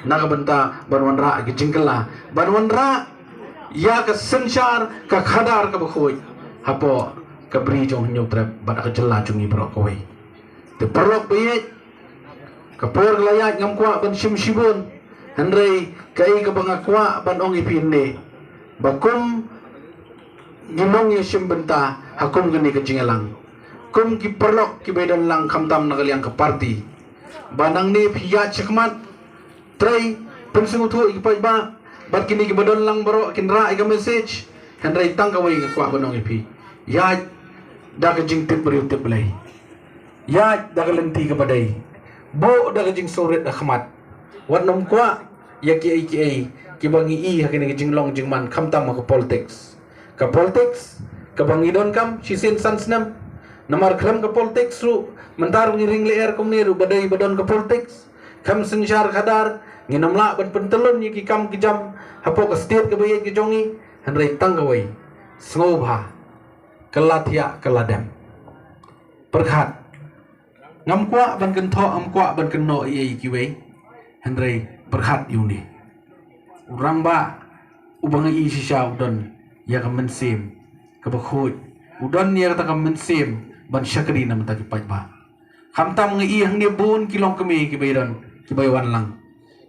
Nakabenta banwanra ke jingkala banwanra ya ke sensyar ke khadar ke bakoi hapo ke beri jong nyutrap bada ke jela jungi brokoi te perlok baye ke por layat ngam kwa ban shimshibun Henry kai ke bangakwa ban ong ipinne bakum ginong yesim benta hakum geni ke jingelang kum ki perlok ki bedan lang kamtam nakaliang ke parti banang ni pia cekmat try pensung tu ipai ba bat kini ki badon lang baro kinra iga message Henry tangkawai ke kwa banong ipi ya da ke jing tip beri tip belai ya da ke lenti ke badai bo da ke jing soret da khamat wat nom kwa ya ki ki bangi i hakini ke jing long jing man kamtam ke politics ke bangi don kam sisin sansnam namar kram ke politics ru mentar ngiring leer kum ni ru badai badon ke politics kam sensyar kadar nginamla ban pentelun yi ki kam ki jam hapo ke state ke bayet ki jongi Henry tanggawai sngoba kelatia keladam perkhat ngam kwa ban ken tho am kwa ban ken no yi ki wei Henry perkhat yuni urang ba ubang i sisa udon ya ka mensim ke bakhut udon ya ta ka mensim ban syakri nam ta ki pai ba kham tam ngi hang ni bun kilong kemi ki baydon ki baywan lang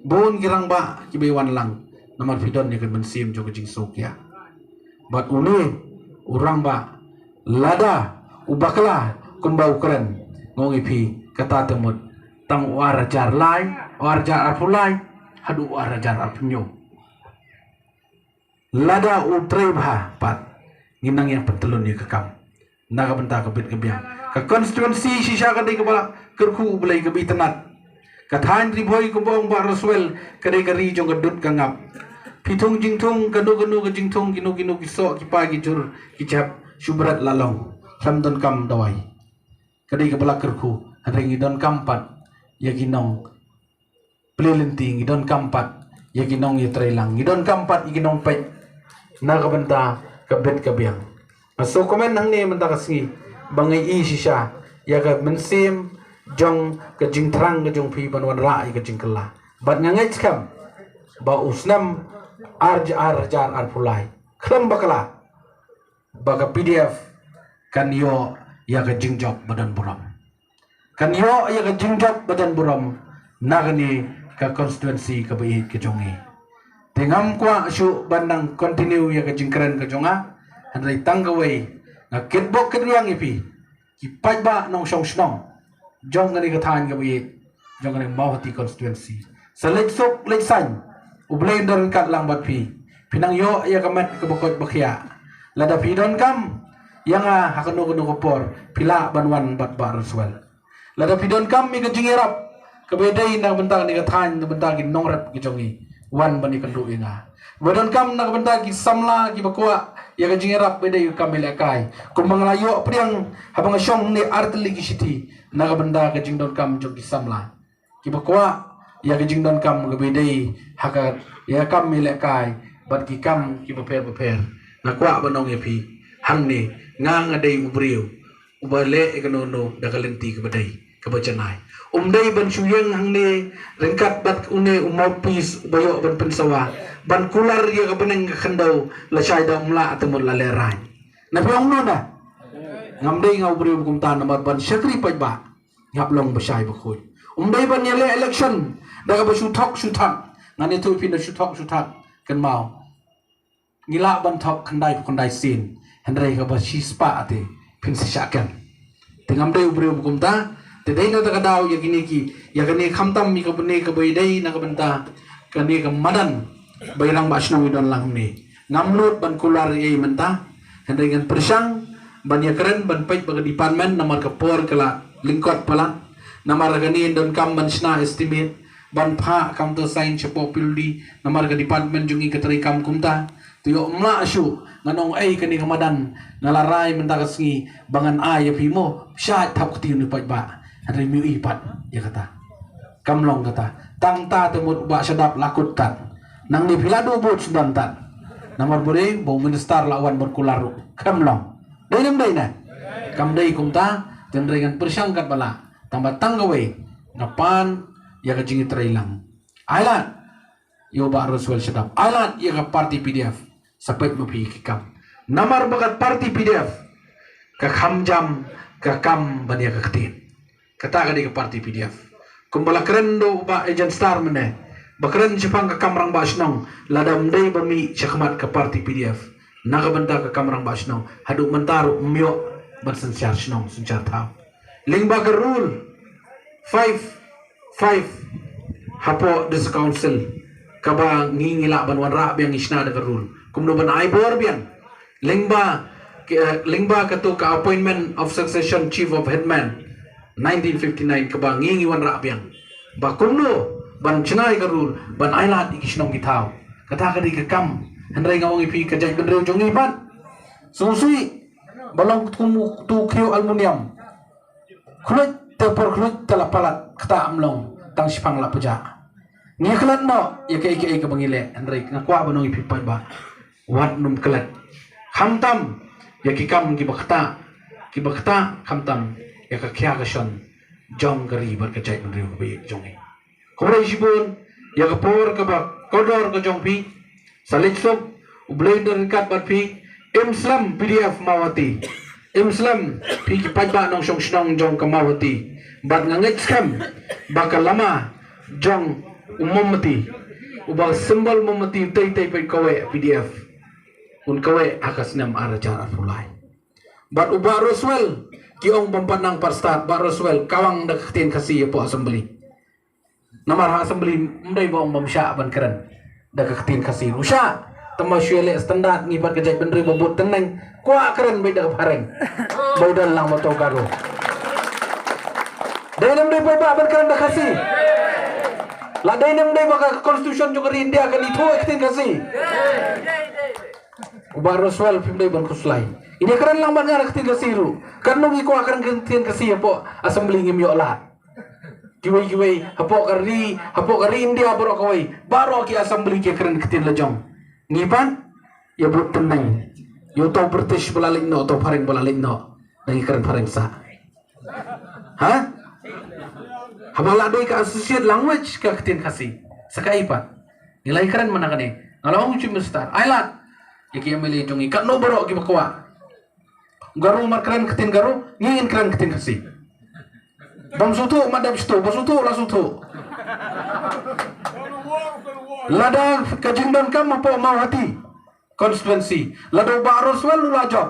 bon girang ba ki baywan lang namar fidon ni kan mensim jo jing sok ya bat uni urang ba lada ubakla kumbau keren ngongi pi kata temut tang warajar lai warajar arpulai hadu warajar arpunyo lada utre bah pat nginang yang pentelun ni kekam naga benta kebit kebiang ke konstituensi sisa kadai kepala kerku belai kebi tenat Kathan riboy kumbong ba Roswell kadai kari jong kedut kangap pitung jingtung kanu ke jingtung kinu kiso kipa gijur kicap subrat lalong samdon kam dawai kadai kepala kerku harengi don kampat yakinong pelilenti ngidon kampat yakinong yitrelang ngidon kampat yakinong pet naga benta kebet kebiang so komen nang ni menta kasngi bangai i sisa ya ka mensim jong ke jing terang ke jong pi banwan rai ke jing kela bat ngangai skam ba usnam arjar arpulai kram bakala baga PDF kan yo ya ke jing job badan buram kan yo ya ke jing job badan buram nagani ke konstituensi ke bai ke jongi tengam kwa su bandang continue ya ke jing keren ke jonga Henry tanggawai ngakit bok kedriang ipi kipai ba nong song snong jong ngani kathan ga bi jong ngani mawati constituency selek sok lek san ublay don kat lang bat pi pinang yo ya kamat ke bokot bakhya lada pi don kam yang hakano kuno kopor pila banwan bat baruswal lada pi don kam mi ke jingirap ke bedai nang bentang ni kathan bentang ki nongrap ki jongi wan bani kandu ina badon kam nang bentang ki samla ki bakwa ya ke jingirap bedai kamel akai kumbang layo priang habang syong ni artli ki siti naga benda ke jingdon kam jog samla ki bakwa ya ke jingdon kam ke bedai hakat ya kam milekai bat ki kam ki beper na kwa banong epi hang ni ngang adai ubriu ubale ekonono dakalenti ke bedai ke bacanai dai ban suyeng hang ni rengkat bat une umopis bayo ban pensawa ban kular ya ke beneng khendau la sai da umla atemul la lerai na piong no na ngamdai ngau beri hukum tan nomor ban syakri pajba ngaplong besai bakoi dai ban yele election daga basuthok suthak ngani tu pin suthok kan mau ngila ban thok khandai sin hendrai ka basi spa ate pin sisakan tengam dai beri hukum ta te dai na daga daw yakini ki yakani khamtam mi ka bune ka bai dai na ka benta kani ka madan bayrang basno widon lang ni ngamnut ban kular ei menta hendai ngan persang ban ya keren ban pait baga department namar ka por kala lingkot pala namar gani don kam ban sna estimate ban pha kam to sign chapo pildi namar ka department jungi ka tari kam kumta tuyo mla asu nganong ai kani kamadan ngalarai menta kasngi bangan ay pimo sya thap ti ni pait ba hendai mi ipat ya kata kamlong kata tang ta temut ba sedap lakut tat nang ni pilado bot sudantan namar bore bo minister lawan berkularu kamlong dai nam dai na kam dai kumta jendrengan persangkat bala tambah tanggawai ngapan ya ka jingi trailang Ailan yo ba Roswell sedap. Ailan ya ka party PDF sapet mapi kikam. Namar bakat party PDF ka khamjam ka kam bania ka ketin. Kata ka di ka party PDF. Kumbala keren do ba agent star mene. Bakren Jepang ka kamrang basnong ladam day bami chakmat ka party PDF. Nakabanda ka kamrang basnong hadu mentaru myo bansan charge nong suncar tao. Lingba ka rule 5 hapo des council kaba ngingila banwan ra biang isna da rule kumno ban ai bor biang lingba katu ka appointment of succession chief of headman 1959 kaba ngingi wan ra biang ba kumno ban chinai ka rule ban ai lat ikisnong gitaw kata ka di ka kam handrai ngawang ipi ka jai benreu jongi ban susui balong kumu tu krio aluminium kulit tepor kulit telapalat kata amlong tang sipang la puja ngi kelat no ya ke ke bangile andrei ngakwa banong ipipan ba wat num kelat hamtam ya ki kam ki bakta hamtam ya ka kya ka shon jong gari bar ka jai benreu be jongi korai sibun ya ka por ka ba kodor ka jong pi salit sop ublender kat bat pi Imslam PDF mawati Imslam pi pajba nong song snong jong kamawati bat ngangit scam bakal lama jong umumati ubal simbol mumati tay tay pai kawe PDF un kawe akas nam arajar fulai bat uba Roswell ki ong pampanang parstat ba Roswell kawang dakatin kasi po assembly namar assembly mday ba ong bamsya ban keren dakatin kasi rusya tamasyele standard ngibat kajai benri babut teneng kuah keren beda pareng baudal lang moto garo dalam dai ba berkeren dah kasih la dalam dai maka constitution juga India kan itu ektin kasih ubar Roswell pim dai ban kuslai ini keren lang bangar ektin kasih ru kan nungi kuah keren ektin kasih apa assembly ngim yo la giwai hapo kari India baro kawai baro ki assembly ki keren ektin lejong ngiban ya bro tenang yo to British balaling no to pareng balaling no nang keren pareng sa ha habala doi ka associate language ka ketin kasi sakai pa nilai keren mana kane ngalawang uci mestar ailat yaki ameli jongi kat no baro ki bakwa garu mar keren ketin garu ngin keren ketin kasi bam sutu madam sto basutu la sutu lada kajindan kam apa mau hati constituency lada ba Roswell la job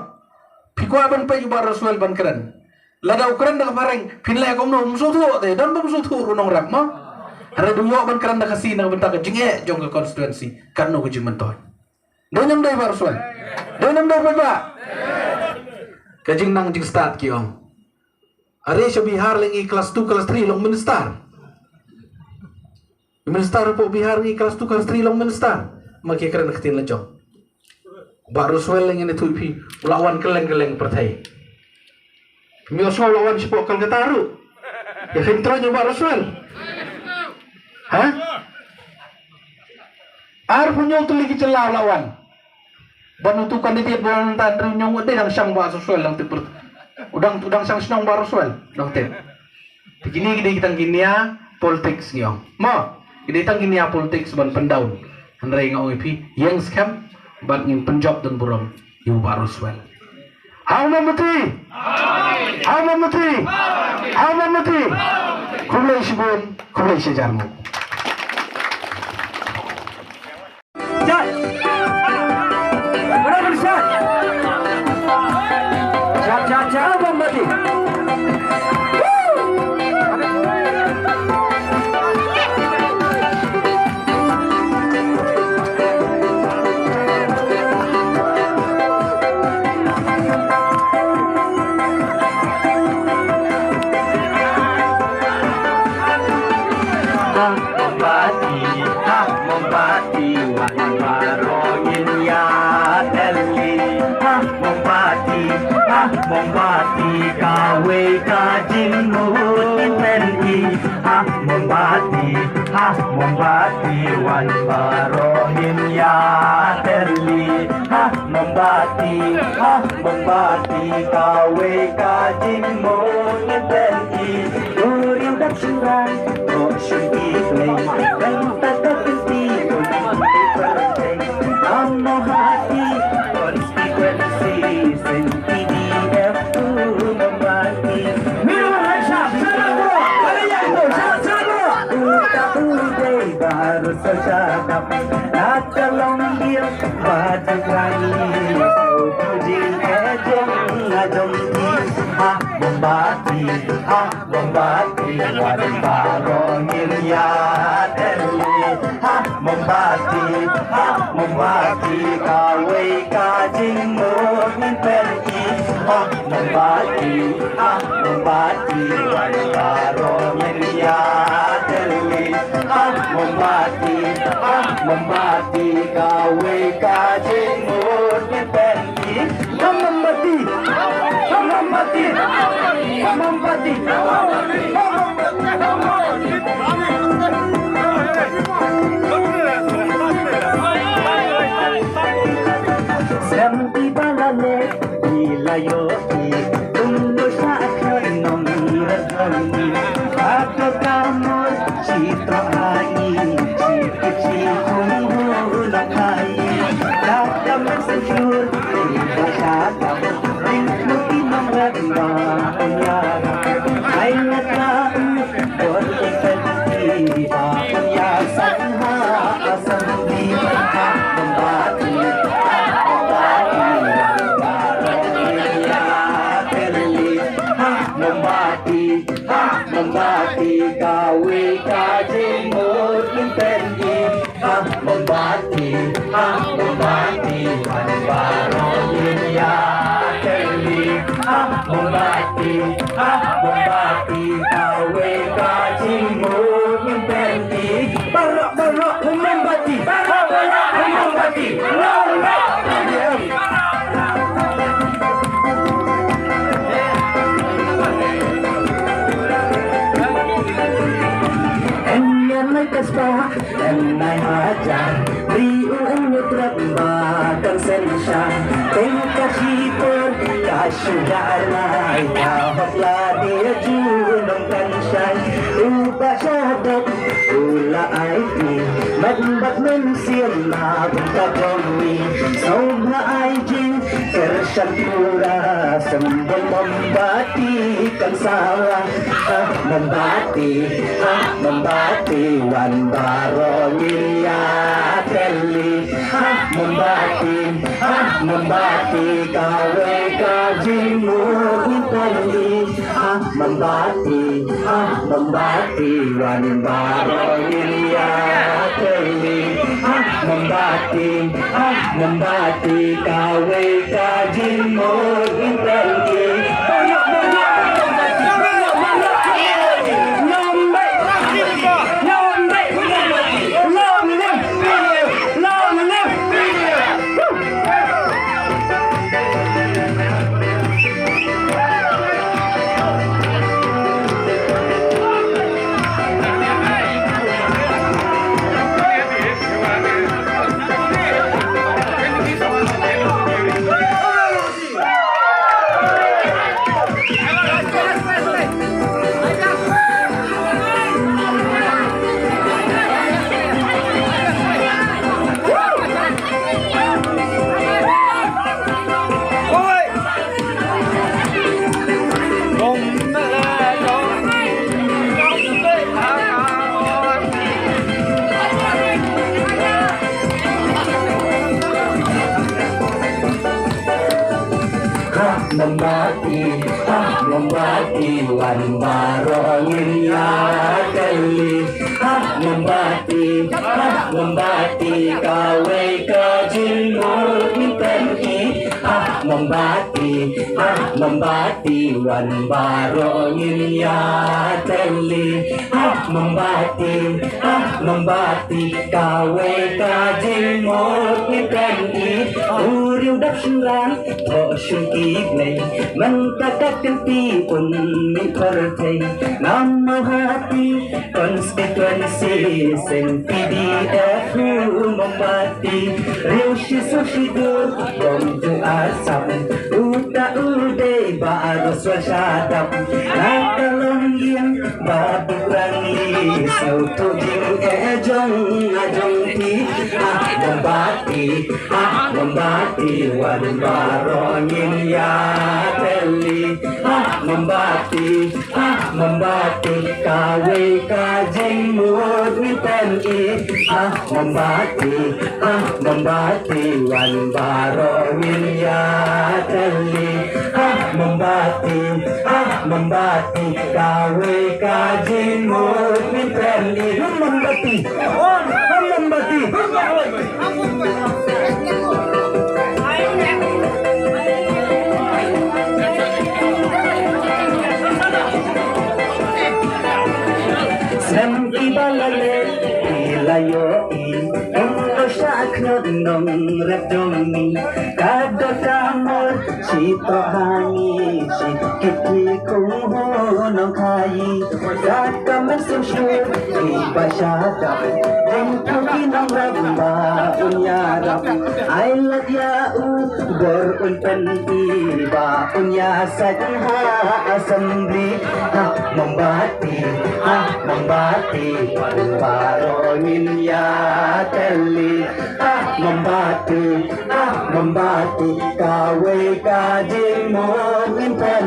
pikwa ban pa ba Roswell ban keren lada ukran dak pareng pinlay kom no musutu te dan musutu runong rap mo hare duyo ban keren dak kasi na benta ka jinge jong ka constituency kan no kujing mentoy donam dai ba Roswell donam dai ba kajing nang jing start ki ong are sya Bihar lengi kelas 2 kelas 3 long minister Minister po Bihar ni kelas 2 kelas 3 long minister maki keren ketin lejong ba Roswell yang ini tuipi lawan keleng-keleng pertai mi osol lawan sipo Kalgataru ya hintro nyo ba Roswell ha ar punyo tuligi celah lawan banutu kandidat bulan tandri nyong ade yang sang ba Roswell lang tipur udang sang sinong ba Roswell dong tip begini kita ginia politics ngiyong mo Iditang gini politics ban pendaun handrai ngau ipi yang scam ban ngin penjob dan buram yu ba Roswell how mamati kulai sibun kulai sejarmu jat mana bisa jat mamati Membati kawe kajing mutin teni membati wan barohim ya terli membati kawe kajing mutin teni uriu dak surai kok syuti play baru sejak nakalong dia pada kali puji ejong ngajong di membati wadi barong ya deli membati kawe kajing mungkin pergi membati wadi barong ya deli membati kawe kajing mungkin pergi membati Semti balale ilayoki tunggu saat nong redoni atau kamu citra angin cici kunggu nakai datang sejur baca mungkin mengerti ayat tahu berefeksi ya sanha asam membati kawe kajing mungkin pergi membati wan barong ya pergi membati kawe kajing mungkin pergi barok membati Kasbah dan naik hajar riuan nyutrap badan sensyah tengkah sipur kasyudarlah jawablah dia junong kansyah ubah syahadat ula aiki madbat mensiam nabung kagomi sobra aijin kersan pura sembel membatikan sawah membati wan barong ya teli membati kawe kajimu teli membati wan barong ya teli membati kawe kajimu teli membati wan barong ya kali membati kawe kajin mungkin pergi membati wan barong ya kali membati kawe kajin mungkin pergi uriu dak surang to syuki glay mentakkan pun mikortay nama hati konstituensi sen PDF membati riusi susidur kontu asap uta uday baru swasadap nakalong yang babu rangi sautu jing ejong ajong ti membati membati wan barongin ya teli membati kawe kajing mut minten membati wan barongin ya teli membati kawe kajing mut minten membati Sem ibalale ilayoi Endo syaknod nong redongi Kado kamor cito hangi Sikiti kuho nong kayi Kata mesin syur iba syadap Jengku kinong rabba unyarap I love ya bor unpen iba Unya sajha assembly membati barongin ya teli membati kawe kajing minten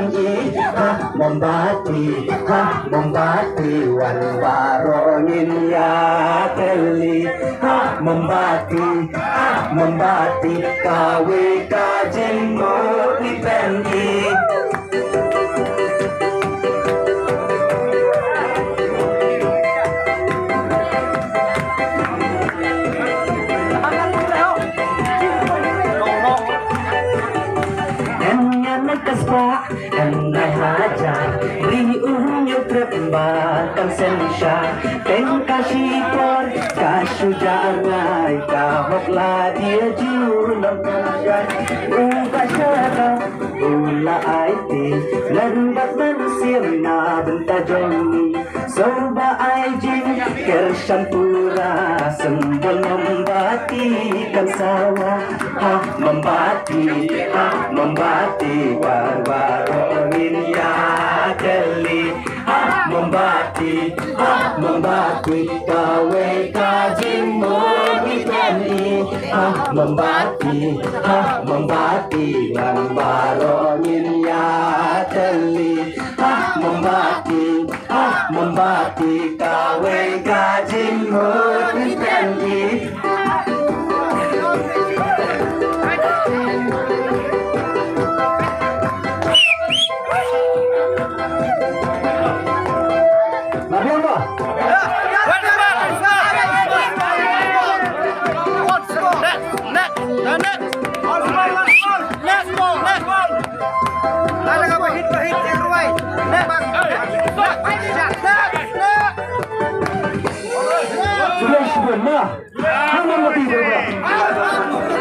membati wan barongin ya teli membati kawe kajing minten Andai haja Beri unyu terbakan sensya Teng kasih por Kasujangai Kahoklah dia junang kajan Ubah syarah Ula aiti Lembat manusia na bentajongi Soba aijing Kersan pura Sembol membatikan sawah Membati barongin ya teli membati kawe kajing mengiteni membati lan barongin ya teli membati kawe kajing mengiteni Sudah, hang mati berapa?